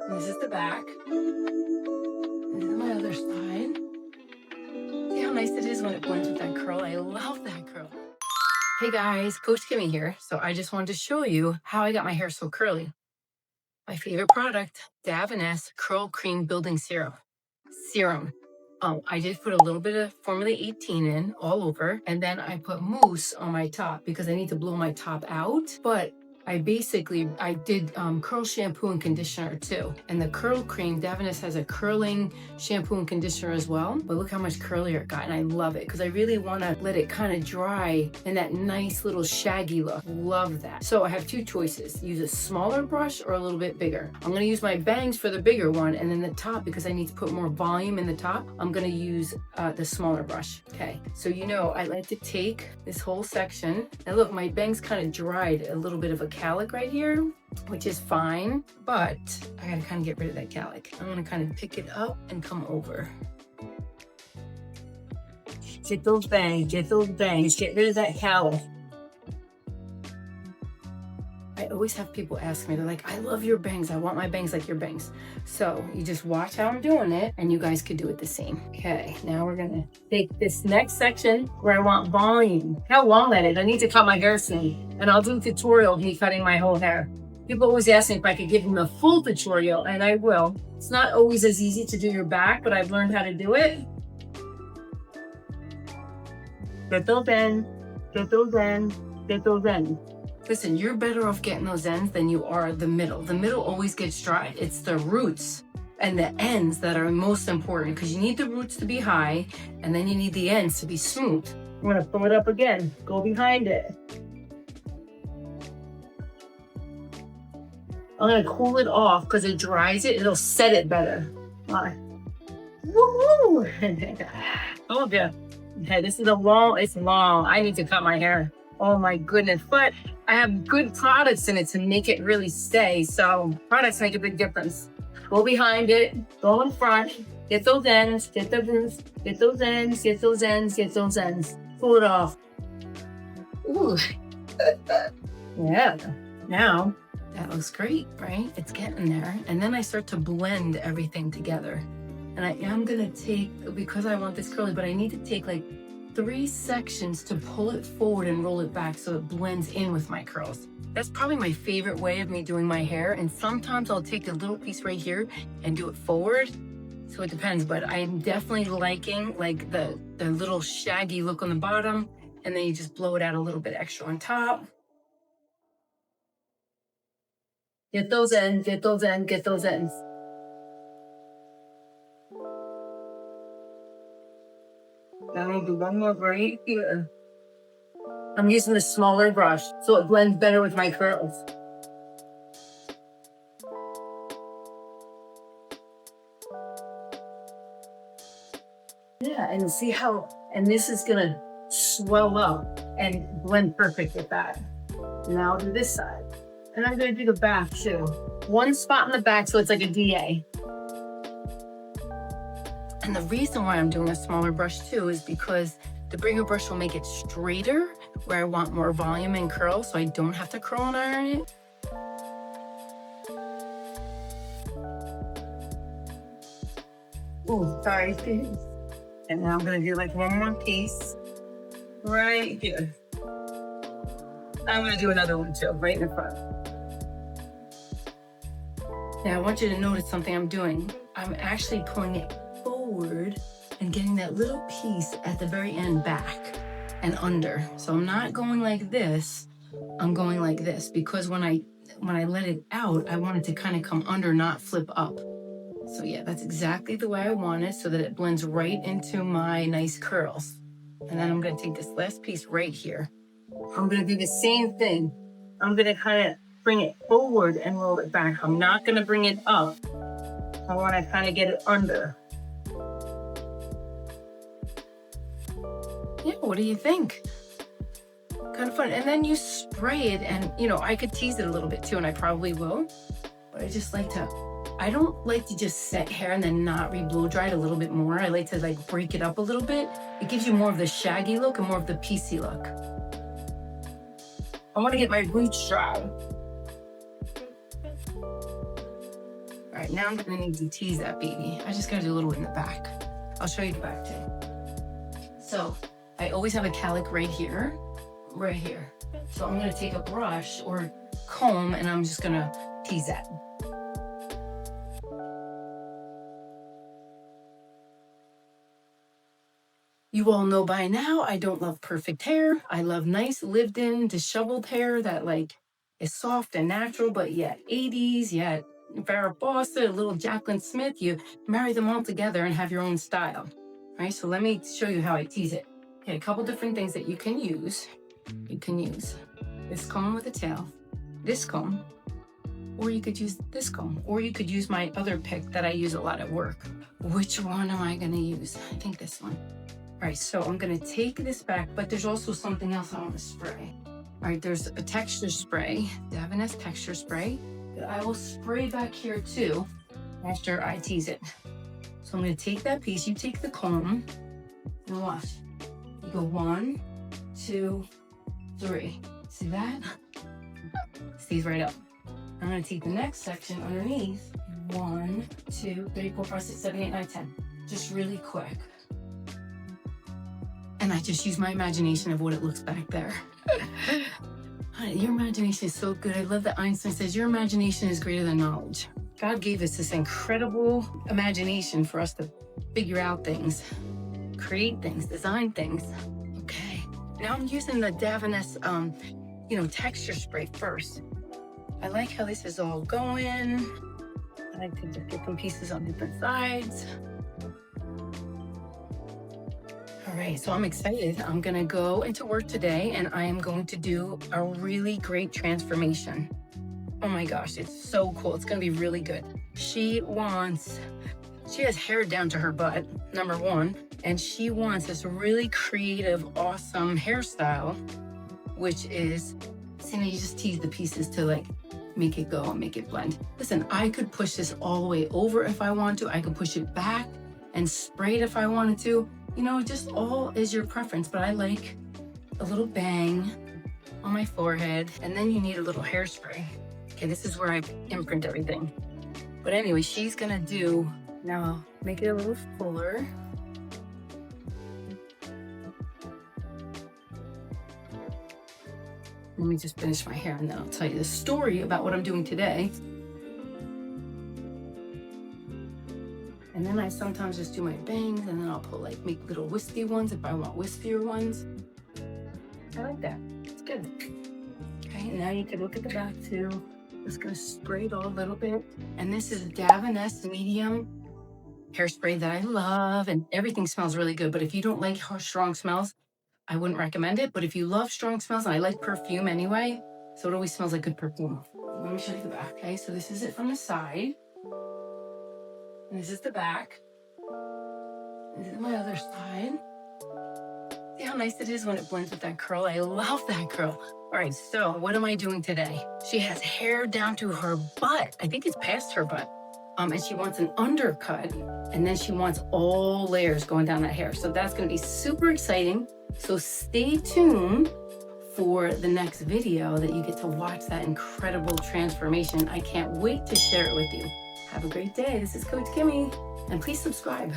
And this is the back. This is my other side. See how nice it is when it blends with that curl? I love that curl. Hey guys, Coach Kimmy here. So I just wanted to show you how I got my hair so curly. My favorite product, 𝐬𝐿 Curl Cream Building Serum. I did put a little bit of Formula 18 in all over, and then I put mousse on my top because I need to blow my top out. But I did curl shampoo and conditioner too. And the curl cream, 𝐬𝐿 has a curling shampoo and conditioner as well. But look how much curlier it got, and I love it because I really want to let it kind of dry in that nice little shaggy look. Love that. So I have two choices. Use a smaller brush or a little bit bigger. I'm going to use my bangs for the bigger one, and then the top, because I need to put more volume in the top, I'm going to use the smaller brush. Okay, so I like to take this whole section, and look, my bangs kind of dried a little bit of a cowlick right here, which is fine, but I gotta kind of get rid of that cowlick. I'm gonna kind of pick it up and come over. Get those bangs, get rid of that cowlick. I always have people ask me, they're like, I love your bangs, I want my bangs like your bangs. So you just watch how I'm doing it, and you guys could do it the same. Okay, now we're gonna take this next section where I want volume. How long that is, I need to cut my hair soon, and I'll do a tutorial of me cutting my whole hair. People always ask me if I could give them a full tutorial, and I will. It's not always as easy to do your back, but I've learned how to do it. Get those ends, get those ends, get those ends. Listen, you're better off getting those ends than you are the middle. The middle always gets dry. It's the roots and the ends that are most important, because you need the roots to be high, and then you need the ends to be smooth. I'm gonna pull it up again, go behind it. I'm gonna cool it off because it dries it, it'll set it better. Woo-hoo! Oh yeah. Hey, this is it's long. I need to cut my hair. Oh my goodness, but I have good products in it to make it really stay. So products make a big difference. Go behind it, go in front, get those ends, get those ends, get those ends, get those ends, get those ends. Pull it off. Ooh. Yeah, now that looks great, right? It's getting there. And then I start to blend everything together. And I am gonna take, because I want this curly, but I need to take like 3 sections to pull it forward and roll it back so it blends in with my curls. That's probably my favorite way of me doing my hair. And sometimes I'll take a little piece right here and do it forward. So it depends, but I'm definitely liking like the little shaggy look on the bottom, and then you just blow it out a little bit extra on top. Get those ends, get those ends, get those ends. Now I'm gonna do one more right here. I'm using the smaller brush so it blends better with my curls. Yeah, and see how, and this is gonna swell up and blend perfect with that. Now I'll do this side. And I'm gonna do the back too. One spot in the back so it's like a DA. And the reason why I'm doing a smaller brush too is because the bigger brush will make it straighter where I want more volume and curl, so I don't have to curl and iron it. Oh, sorry. And now I'm gonna do like one more piece right here. I'm gonna do another one too, right in the front. Now I want you to notice something I'm doing. I'm actually pulling it forward and getting that little piece at the very end back and under. So I'm not going like this, I'm going like this, because when I let it out, I want it to kind of come under, not flip up. So yeah, that's exactly the way I want it, so that it blends right into my nice curls. And then I'm gonna take this last piece right here. I'm gonna do the same thing. I'm gonna kind of bring it forward and roll it back. I'm not gonna bring it up. I wanna kind of get it under. Yeah, what do you think? Kind of fun. And then you spray it, and I could tease it a little bit too, and I probably will. But I don't like to just set hair and then not re-blow dry it a little bit more. I like to like break it up a little bit. It gives you more of the shaggy look and more of the piecey look. I want to get my roots dry. All right, now I'm gonna need to tease that baby. I just gotta do a little in the back. I'll show you the back too. So I always have a calic right here. So I'm gonna take a brush or comb and I'm just gonna tease that. You all know by now, I don't love perfect hair. I love nice, lived in, disheveled hair that like is soft and natural, but yet 80s, yet Farrah Fawcett, a little Jacqueline Smith. You marry them all together and have your own style, right? So let me show you how I tease it. Okay, a couple different things that you can use. You can use this comb with a tail, this comb, or you could use this comb, or you could use my other pick that I use a lot at work. Which one am I gonna use? I think this one. All right, so I'm gonna take this back, but there's also something else I want to spray. All right, there's a texture spray, 𝐬𝐿 texture spray, that I will spray back here too after I tease it. So I'm gonna take that piece, you take the comb, and watch. You go 1, 2, 3. See that? Stays right up. I'm gonna take the next section underneath. 1, 2, 3, 4, 5, 6, 7, 8, 9, 10. Just really quick. And I just use my imagination of what it looks back there. Your imagination is so good. I love that Einstein says your imagination is greater than knowledge. God gave us this incredible imagination for us to figure out things, create things, design things. Okay, now I'm using the 𝐬𝐿, texture spray first. I like how this is all going. I like to get different pieces on different sides. All right, so I'm excited. I'm gonna go into work today and I am going to do a really great transformation. Oh my gosh, it's so cool. It's gonna be really good. She has hair down to her butt, number one, and she wants this really creative, awesome hairstyle, which is, you just tease the pieces to like make it go and make it blend. Listen, I could push this all the way over if I want to. I could push it back and spray it if I wanted to. It just all is your preference, but I like a little bang on my forehead, and then you need a little hairspray. Okay, this is where I imprint everything. But anyway, she's gonna do, now make it a little fuller. Let me just finish my hair and then I'll tell you the story about what I'm doing today. And then I sometimes just do my bangs and then I'll make little wispy ones if I want wispier ones. I like that, it's good. Okay, now you can look at the back too. Just gonna spray it all a little bit. And this is a 𝐬𝐿 medium hairspray that I love, and everything smells really good. But if you don't like strong smells, I wouldn't recommend it. But if you love strong smells, and I like perfume anyway, so it always smells like good perfume. Let me show you the back, okay? So this is it from the side. And this is the back. This is my other side. See how nice it is when it blends with that curl? I love that curl. All right, so what am I doing today? She has hair down to her butt. I think it's past her butt. And she wants an undercut, and then she wants all layers going down that hair. So that's gonna be super exciting. So stay tuned for the next video that you get to watch that incredible transformation. I can't wait to share it with you. Have a great day. This is Coach Kimmy, and please subscribe.